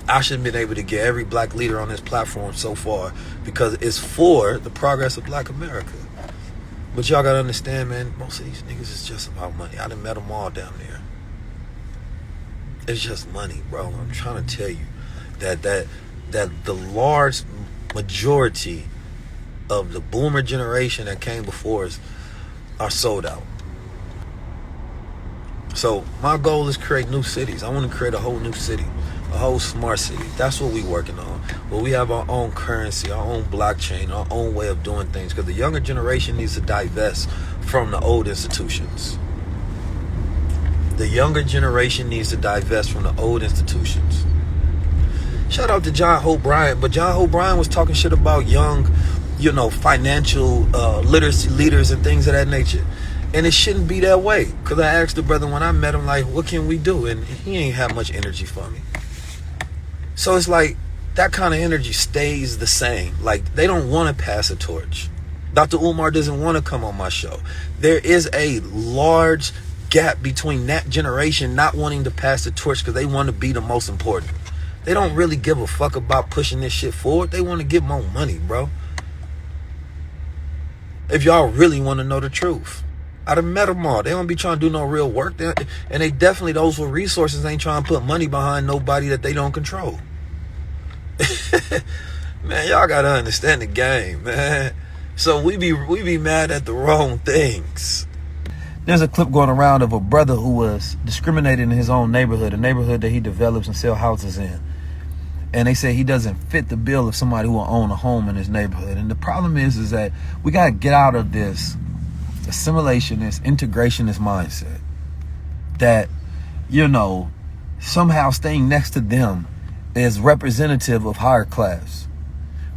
I should have been able to get every black leader on this platform so far because it's for the progress of black America. But y'all gotta understand, man, most of these niggas is just about money. I done met them all down there. It's just money, bro. I'm trying to tell you that the large majority of the boomer generation that came before us are sold out. So my goal is create new cities. I want to create a whole new city, a whole smart city. That's what we're working on. But we have our own currency, our own blockchain, our own way of doing things. Because the younger generation needs to divest from the old institutions. The younger generation needs to divest from the old institutions. Shout out to John Hope Bryant, but John Hope Bryant was talking shit about young, financial literacy leaders and things of that nature. And it shouldn't be that way. Because I asked the brother when I met him, like, what can we do? And he ain't have much energy for me. So it's like, that kind of energy stays the same. Like, they don't want to pass a torch. Dr. Umar doesn't want to come on my show. There is a large gap between that generation not wanting to pass the torch because they want to be the most important. They don't really give a fuck about pushing this shit forward. They want to get more money, bro. If y'all really want to know the truth. I done met them all. They don't be trying to do no real work. And they definitely, those with resources, ain't trying to put money behind nobody that they don't control. Man, y'all got to understand the game, man. So we be mad at the wrong things. There's a clip going around of a brother who was discriminated in his own neighborhood, a neighborhood that he develops and sells houses in. And they say he doesn't fit the bill of somebody who will own a home in his neighborhood. And the problem is that we got to get out of this assimilationist, integrationist mindset that, somehow staying next to them is representative of higher class.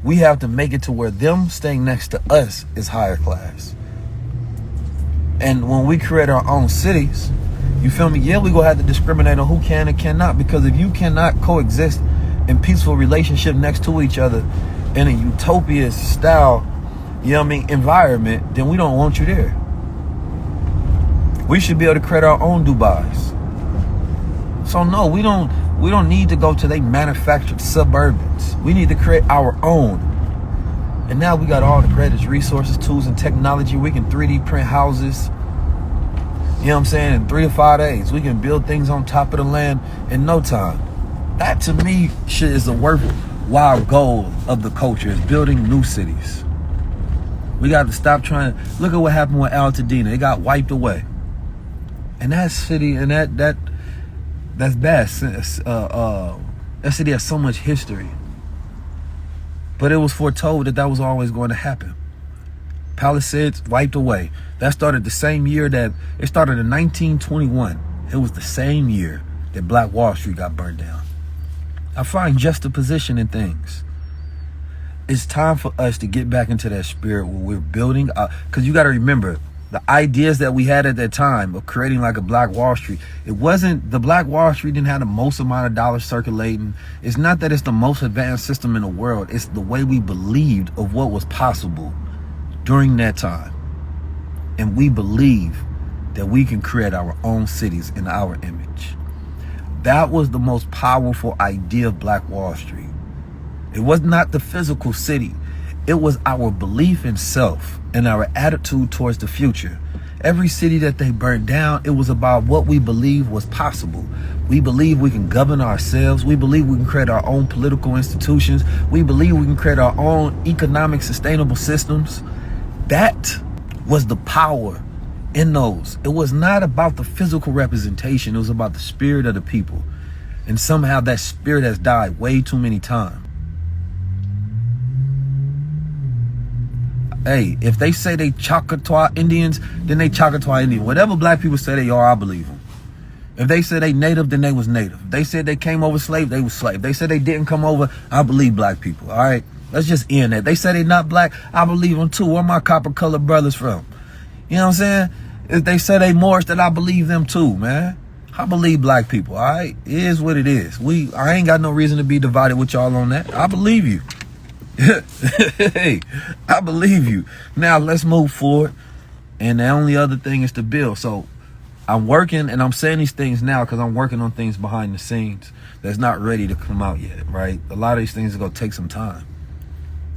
We have to make it to where them staying next to us is higher class. And when we create our own cities, you feel me? Yeah, we gonna have to discriminate on who can and cannot, because if you cannot coexist in peaceful relationship next to each other in a utopia style, environment, then we don't want you there. We should be able to create our own Dubais. So no, we don't need to go to they manufactured suburbans. We need to create our own. And now we got all the greatest resources, tools, and technology. We can 3D print houses. In 3 to 5 days. We can build things on top of the land in no time. That to me shit is the worthwhile goal of the culture, is building new cities. We got to stop trying. Look at what happened with Altadena. It got wiped away. And that city, and that's bad. That city has so much history. But it was foretold that was always going to happen. Palisades wiped away. That started the same year that it started in 1921. It was the same year that Black Wall Street got burned down. I find juxtaposition in things. It's time for us to get back into that spirit where we're building, because you got to remember, the ideas that we had at that time of creating like a Black Wall Street, it wasn't, the Black Wall Street didn't have the most amount of dollars circulating. It's not that it's the most advanced system in the world. It's the way we believed of what was possible during that time. And we believe that we can create our own cities in our image. That was the most powerful idea of Black Wall Street. It was not the physical city. It was our belief in self and our attitude towards the future. Every city that they burned down, it was about what we believe was possible. We believe we can govern ourselves. We believe we can create our own political institutions. We believe we can create our own economic sustainable systems. That was the power in those. It was not about the physical representation. It was about the spirit of the people. And somehow that spirit has died way too many times. Hey, if they say they Choctaw Indians, then they Choctaw Indian. Whatever black people say they are, I believe them. If they said they native, then they was native. If they said they came over slave, they was slave. If they said they didn't come over, I believe black people. All right, let's just end that. They say they not black, I believe them too. Where my copper colored brothers from? You know what I'm saying? If they say they Moorish, then I believe them too, man. I believe black people. All right, it is what it is. I ain't got no reason to be divided with y'all on that. I believe you. Hey, I believe you. Now let's move forward. And the only other thing is to build. So I'm working, and I'm saying these things now because I'm working on things behind the scenes that's not ready to come out yet, right? A lot of these things are going to take some time.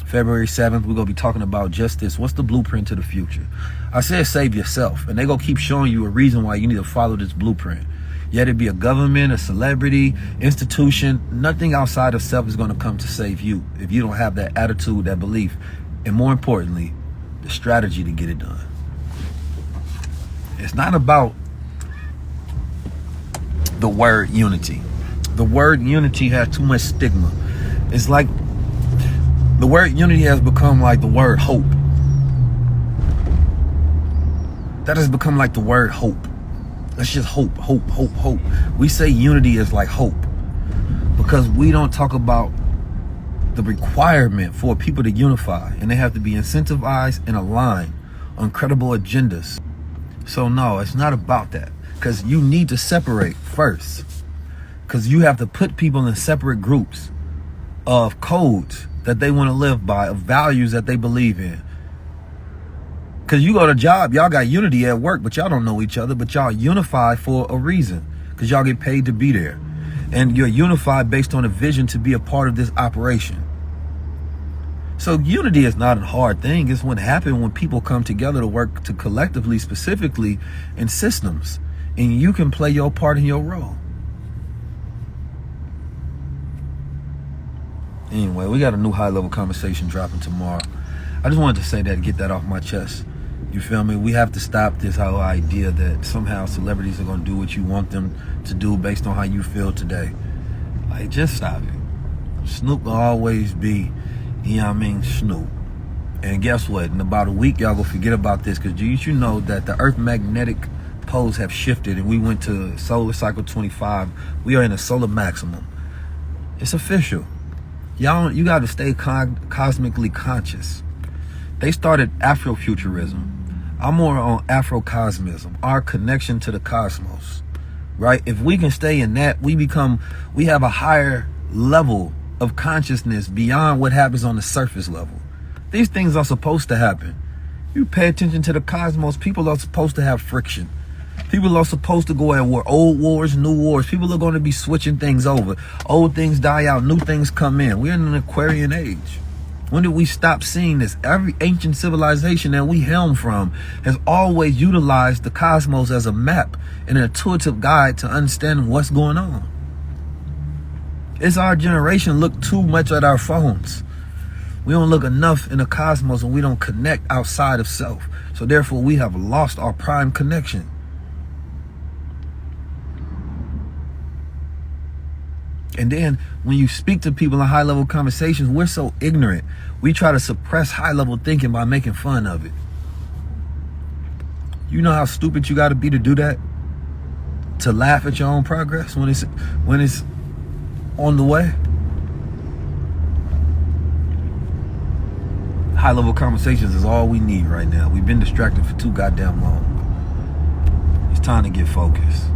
February 7th, we're going to be talking about just this. What's the blueprint to the future? I said save yourself, and they're going to keep showing you a reason why you need to follow this blueprint. Yet it be a government, a celebrity, institution, nothing outside of self is going to come to save you if you don't have that attitude, that belief, and more importantly, the strategy to get it done. It's not about the word unity. The word unity has too much stigma. It's like the word unity has become like the word hope. That has become like the word hope. Let's just hope, hope, hope, hope. We say unity is like hope because we don't talk about the requirement for people to unify, and they have to be incentivized and aligned on credible agendas. So no, it's not about that, because you need to separate first, because you have to put people in separate groups of codes that they want to live by, of values that they believe in. Because you go to a job, y'all got unity at work, but y'all don't know each other, but y'all unify for a reason, because y'all get paid to be there. And you're unified based on a vision to be a part of this operation. So unity is not a hard thing. It's what happens when people come together to work to collectively, specifically in systems. And you can play your part in your role. Anyway, we got a new high-level conversation dropping tomorrow. I just wanted to say that, to get that off my chest. You feel me? We have to stop this whole idea that somehow celebrities are going to do what you want them to do based on how you feel today. Like, just stop it. Snoop will always be, you know what I mean, Snoop. And guess what? In about a week, y'all gonna forget about this, because you know that the Earth magnetic poles have shifted and we went to solar cycle 25. We are in a solar maximum. It's official. Y'all, you got to stay cosmically conscious. They started Afrofuturism. I'm more on Afrocosmism, our connection to the cosmos, right? If we can stay in that, we have a higher level of consciousness beyond what happens on the surface level. These things are supposed to happen. You pay attention to the cosmos, people are supposed to have friction. People are supposed to go at war. Old wars, new wars. People are going to be switching things over. Old things die out, new things come in. We're in an Aquarian age. When did we stop seeing this? Every ancient civilization that we helm from has always utilized the cosmos as a map and an intuitive guide to understanding what's going on. It's our generation look too much at our phones. We don't look enough in the cosmos, and we don't connect outside of self. So therefore, we have lost our prime connection. And then when you speak to people in high-level conversations, we're so ignorant. We try to suppress high-level thinking by making fun of it. You know how stupid you got to be to do that? To laugh at your own progress when it's on the way? High-level conversations is all we need right now. We've been distracted for too goddamn long. It's time to get focused.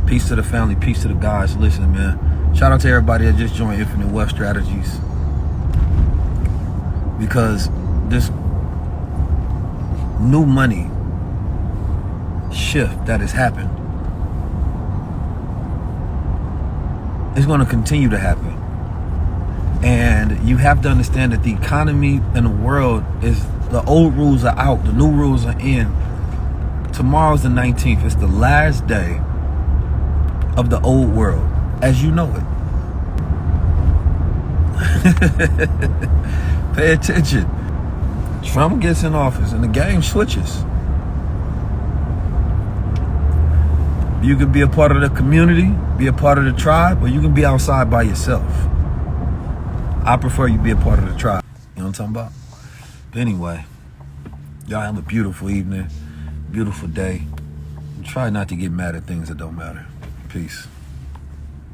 Peace to the family, peace to the guys. Listen, man, shout out to everybody that just joined Infinite Wealth Strategies, because this new money shift that has happened is going to continue to happen. And you have to understand that the economy and the world is, the old rules are out, the new rules are in. Tomorrow's the 19th. It's the last day of the old world as you know it. Pay attention. Trump gets in office and the game switches. You can be a part of the community, be a part of the tribe, or you can be outside by yourself. I prefer you be a part of the tribe. You know what I'm talking about? But anyway, y'all have a beautiful evening, beautiful day. Try not to get mad at things that don't matter. Peace.